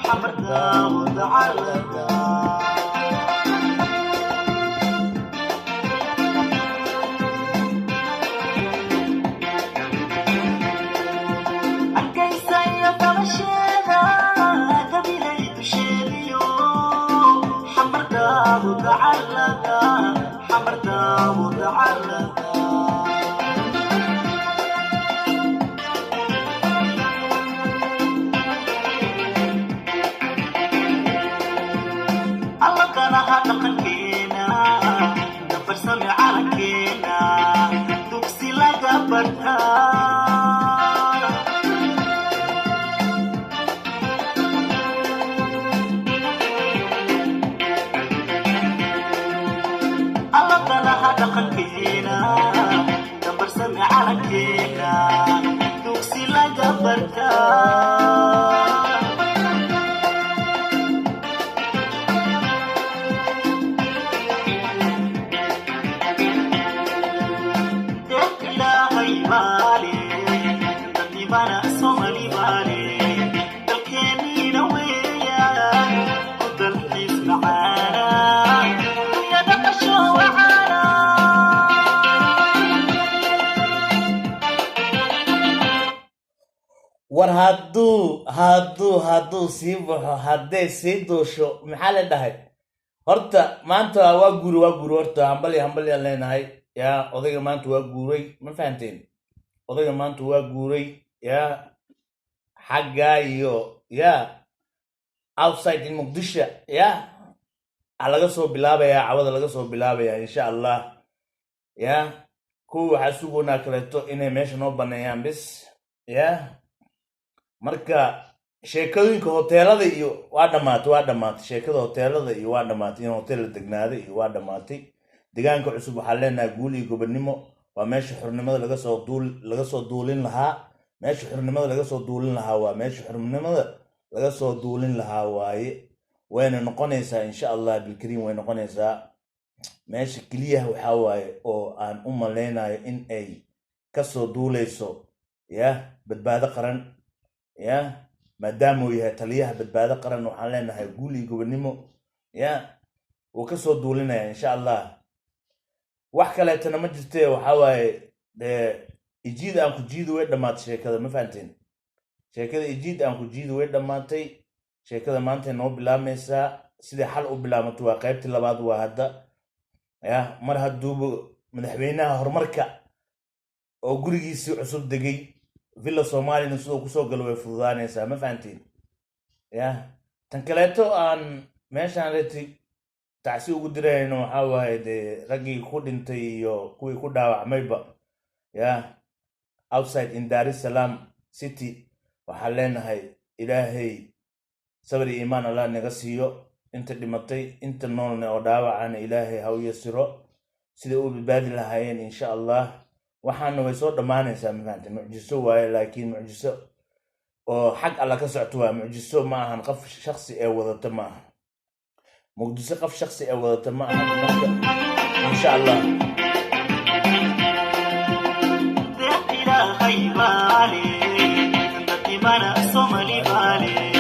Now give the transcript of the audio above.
حمرنا وتعلقنا متعلقة حمرنا متعلقة الله كان هدقن كينا دبر سمي على كينا دوكسي لقبرها دقنكينا دبر سمي على كينا دوكسي لقبرتا دك لا غيبالي دني بانا سومالي بالي دلكيني نويا ودلحيس معانا يا دقشو war hadduu sii baxo hadday sii duusho maxaa la dhahay horta maanta waa guuri horta hambalyaan leenahay yaa odayga maanta waa guuray ma fahanteen odayga maanta waa guuray yaa xaggaa iyo yaa outside in muqdisho yaa laga soo bilaabayaa cawada laga soo bilaabayaa insha allah yaa kuwa waxaa sugoonaa kaleeto inay meesha noo baneeyaan bis yaa marka sheekooyinka hoteelada iyo waa dhamaatay sheekada hoteelada iyo waa dhamaatay in hotel la degnaaday iyo waa dhamaatay deegaanka cusub waxaa leenahay guul iyo gobonimo waa meesha xurnimada laga soo duulin lahaa meesha xurnimada laga soo duulin lahaa waa meesha xurnimada laga soo duulin lahaa waaye wayna noqonaysaa insha allah bilkariim way noqonaysaa meesha keliyaha waxaa waaye oo aan u maleynayo in ay kasoo duuleyso yaa badbaado qaran ya maadaama uu yahay taliyaha badbaado qaran waxaan leenahay guul iyo gobonimo ya wuu ka soo duulinaya insha allah wax kaleetana ma jirtee waxaa waaye ijiid aan ku jiido way dhammaatay sheekada ma fahanteen sheekada ijiid aan ku jiido way dhammaatay sheekada maanta noo bilaabmaysaa sidai xal u bilaabato waa qaybtii labaad waa hadda ya mar hadduuba madaxweynaha horumarka oo gurigiisii cusub degay villa Soomaalina sidoo ku soo galo way fududaanaysaa ma fahantiin ya tan kaleeto aan meeshaan reeti tacsi ugu dirayno waxa waaye raggii ku dhintay iyo kuwii ku dhaawacmayba ya outside in Dar es Salaam city waxaa leenahay ilaahay sabir iyo iimaan Allah naga siiyo inta dhimatay inta noolna oo dhaawacana ilaahay ha u yasiro sida uu badbaadi lahaayeen insha Allah waxaana way soo dhamaanaysaa maanta mucjiso waaye laakiin mucjiso oo xaq alla ka socoto waa mucjiso ma ahan qof shakhsi ee wadata ma aha mucjiso qof shakhsi ee wadata ma aha marka insha Allah ila khaybalي انت mana somali bali